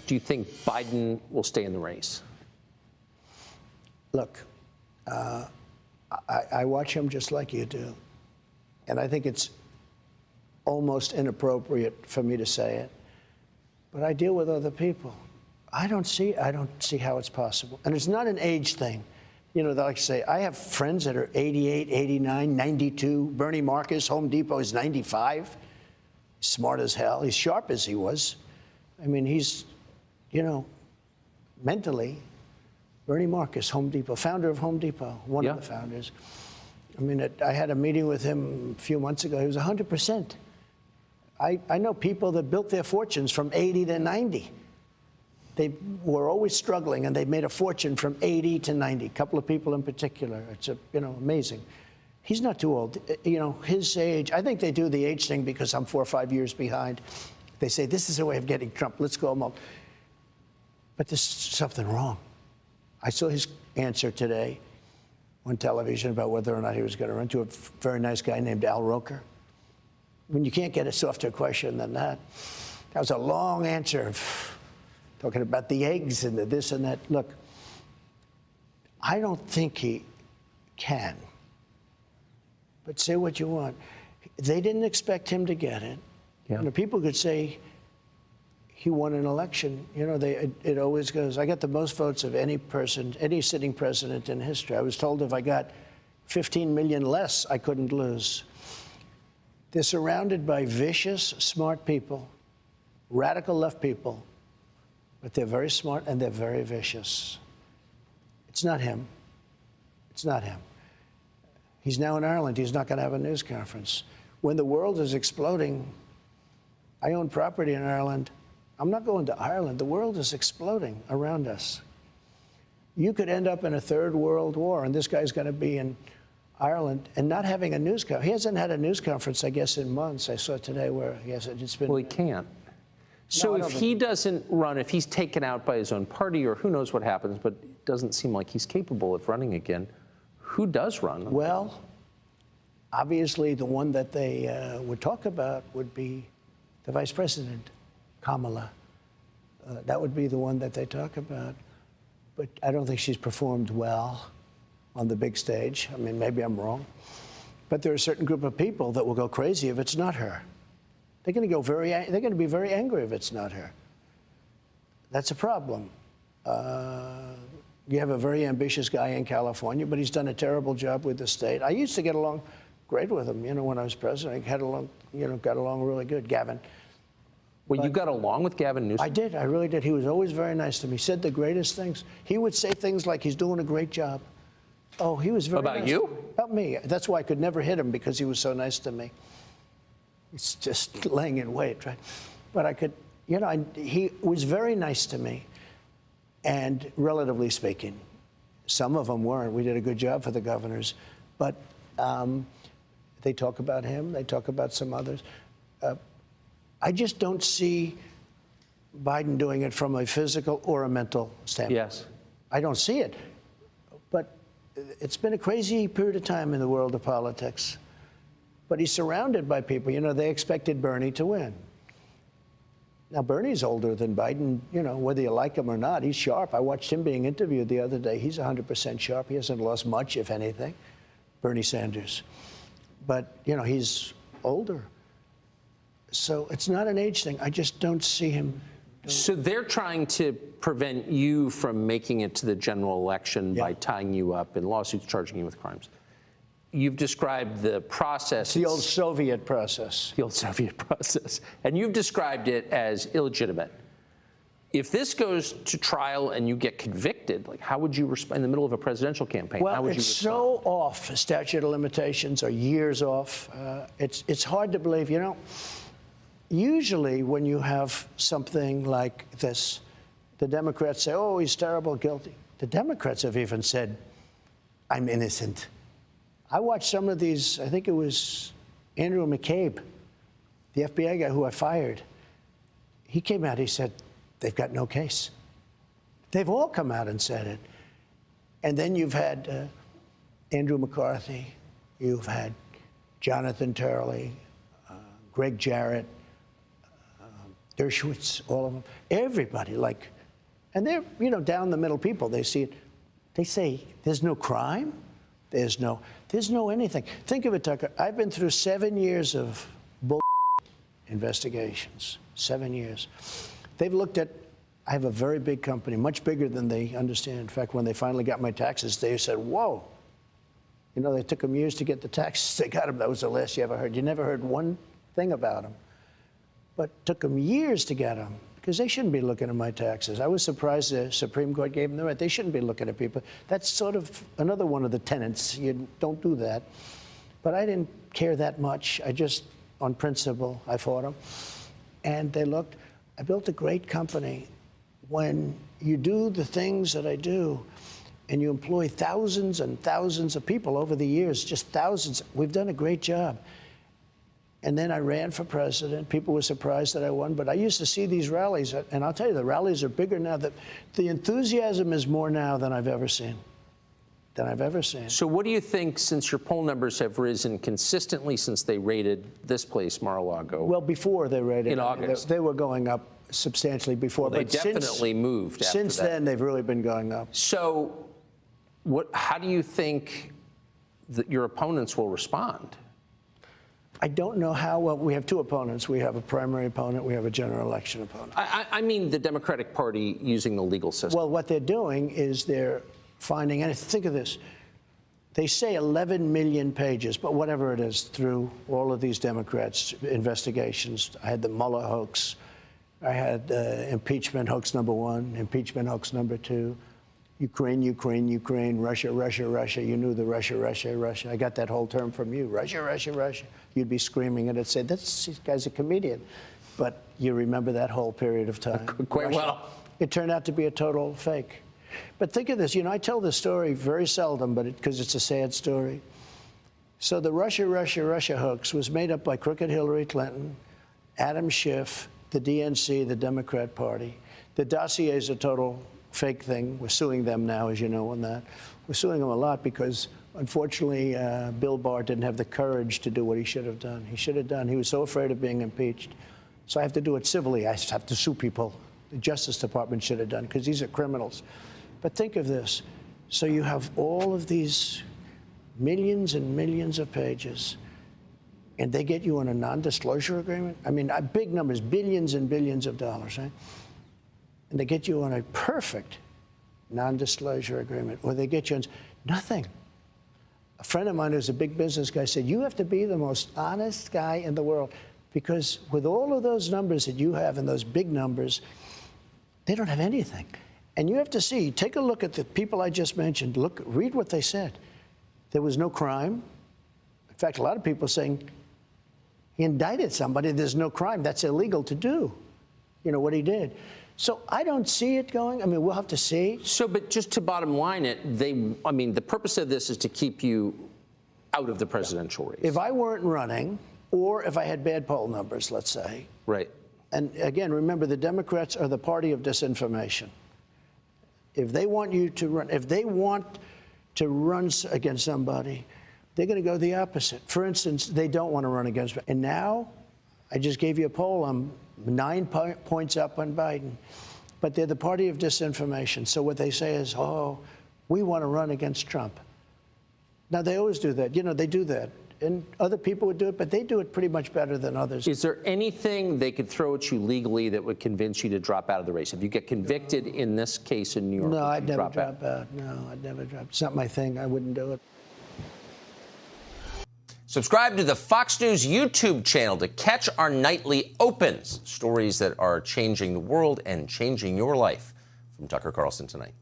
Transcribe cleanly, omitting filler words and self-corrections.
do you think Biden will stay in the race? Look, I watch him just like you do, and I think it's almost inappropriate for me to say it, but I deal with other people. I don't see how it's possible, and it's not an age thing. You know, they like to say, I have friends that are 88, 89, 92. Bernie Marcus, Home Depot, is 95. Smart as hell. He's sharp as he was. I mean, he's, you know, mentally, Bernie Marcus, Home Depot, founder of Home Depot, one of the founders. I mean, I had a meeting with him a few months ago. He was 100%. I know people that built their fortunes from 80 to 90. They were always struggling, and they made a fortune from 80 to 90. A couple of people in particular. It's amazing. He's not too old. You know, his age. I think they do the age thing because I'm 4 or 5 years behind. They say this is a way of getting Trump. Let's go home. But there's something wrong. I saw his answer today on television about whether or not he was going to run, to a very nice guy named Al Roker. I mean, you can't get a softer question than that. That was a long answer. Talking about the eggs and the this and that. Look, I don't think he can. But say what you want. They didn't expect him to get it. Yeah. You know, people could say he won an election. You know, it always goes, I got the most votes of any person, any sitting president in history. I was told if I got 15 million less, I couldn't lose. They're surrounded by vicious, smart people, radical left people. But they're very smart and they're very vicious. It's not him. It's not him. He's now in Ireland. He's not going to have a news conference. When the world is exploding, I own property in Ireland. I'm not going to Ireland. The world is exploding around us. You could end up in a third world war, and this guy's going to be in Ireland and not having a news conference. He hasn't had a news conference, I guess, in months. I saw today where he hasn't. It's been. Well, he can't. So if he doesn't run, if he's taken out by his own party, or who knows what happens, but it doesn't seem like he's capable of running again, who does run? Well, obviously the one that they would talk about would be the vice president, Kamala. That would be the one that they talk about. But I don't think she's performed well on the big stage. I mean, maybe I'm wrong. But there are a certain group of people that will go crazy if it's not her. They're going to be very angry if it's not her. That's a problem. You have a very ambitious guy in California, but he's done a terrible job with the state. I used to get along great with him, you know, when I was president. I got along really good, Gavin. Well, you got along with Gavin Newsom? I did. I really did. He was always very nice to me. He said the greatest things. He would say things like he's doing a great job. Oh, he was very nice. About you? About me. That's why I could never hit him, because he was so nice to me. It's just laying in wait, right? But I could, you know, he was very nice to me. And relatively speaking, some of them weren't. We did a good job for the governors. But they talk about him. They talk about some others. I just don't see Biden doing it from a physical or a mental standpoint. Yes. I don't see it. But it's been a crazy period of time in the world of politics. But he's surrounded by people. You know, they expected Bernie to win. Now, Bernie's older than Biden, you know, whether you like him or not. He's sharp. I watched him being interviewed the other day. He's 100% sharp. He hasn't lost much, if anything, Bernie Sanders. But, you know, he's older. So it's not an age thing. I just don't see him. So they're trying to prevent you from making it to the general election by tying you up in lawsuits, charging you with crimes. You've described the process. It's the old Soviet process. The old Soviet process. And you've described it as illegitimate. If this goes to trial and you get convicted, like, how would you respond in the middle of a presidential campaign? Well, how would it's so off. Statute of limitations are years off. It's hard to believe. You know, usually when you have something like this, the Democrats say, oh, he's terrible, guilty. The Democrats have even said, I'm innocent. I watched some of these. I think it was Andrew McCabe, the FBI guy who I fired. He came out, he said, they've got no case. They've all come out and said it. And then you've had Andrew McCarthy, you've had Jonathan Turley, Greg Jarrett, Dershowitz, all of them, everybody, like, and they're, down the middle people. They see it. They say, there's no crime. There's no anything. Think of it, Tucker. I've been through 7 years of bull investigations. 7 years. They've looked at, I have a very big company, much bigger than they understand. In fact, when they finally got my taxes, they said, whoa. They took them years to get the taxes. They got them. That was the last you ever heard. You never heard one thing about them. But it took them years to get them because they shouldn't be looking at my taxes. I was surprised the Supreme Court gave them the right. They shouldn't be looking at people. That's sort of another one of the tenets. You don't do that. But I didn't care that much. I just, on principle, I fought them. And they looked. I built a great company. When you do the things that I do, and you employ thousands and thousands of people over the years, just thousands, we've done a great job. And then I ran for president. People were surprised that I won, but I used to see these rallies, and I'll tell you, the rallies are bigger now. The enthusiasm is more now than I've ever seen. So what do you think, since your poll numbers have risen consistently since they raided this place, Mar-a-Lago? Well, before they raided. In August. They were going up substantially before. Well, they definitely moved after Since then, they've really been going up. So how do you think that your opponents will respond? I don't know how. Well, we have two opponents. We have a primary opponent. We have a general election opponent. I mean the Democratic Party using the legal system. Well, what they're doing is they're finding, and think of this, they say 11 million pages, but whatever it is, through all of these Democrats' investigations. I had the Mueller hoax. I had impeachment hoax #1, impeachment hoax #2. Ukraine, Russia. You knew the Russia. I got that whole term from you, Russia. You'd be screaming it and say, this guy's a comedian. But you remember that whole period of time. Quite well. It turned out to be a total fake. But think of this. I tell this story very seldom, but because it's a sad story. So the Russia hoax was made up by crooked Hillary Clinton, Adam Schiff, the DNC, the Democrat Party. The dossier is a total fake thing. We're suing them now, as you know, on that. We're suing them a lot because, unfortunately, Bill Barr didn't have the courage to do what he should have done. He was so afraid of being impeached. So I have to do it civilly. I have to sue people. The Justice Department should have done, because these are criminals. But think of this. So you have all of these millions and millions of pages, and they get you on a non-disclosure agreement? I mean, big numbers, billions and billions of dollars, right? And they get you on a perfect non-disclosure agreement, or they get you on nothing. A friend of mine who's a big business guy said, you have to be the most honest guy in the world, because with all of those numbers that you have and those big numbers, they don't have anything. And you have to see, take a look at the people I just mentioned. Read what they said. There was no crime. In fact, a lot of people are saying he indicted somebody. There's no crime. That's illegal to do, what he did. So I don't see it going. I mean, we'll have to see. So, but just to bottom line it, the purpose of this is to keep you out of the presidential race. If I weren't running, or if I had bad poll numbers, let's say. Right. And again, remember, the Democrats are the party of disinformation. If they want you to run, against somebody, they're going to go the opposite. For instance, they don't want to run against me. And now, I just gave you a poll. I'm 9 points up on Biden. But they're the party of disinformation. So what they say is, oh, we want to run against Trump. Now, they always do that. They do that. And other people would do it, but they do it pretty much better than others. Is there anything they could throw at you legally that would convince you to drop out of the race? If you get convicted in this case in New York, no, I'd never drop out. No, I'd never drop. It's not my thing. I wouldn't do it. Subscribe to the Fox News YouTube channel to catch our nightly opens, stories that are changing the world and changing your life. From Tucker Carlson tonight.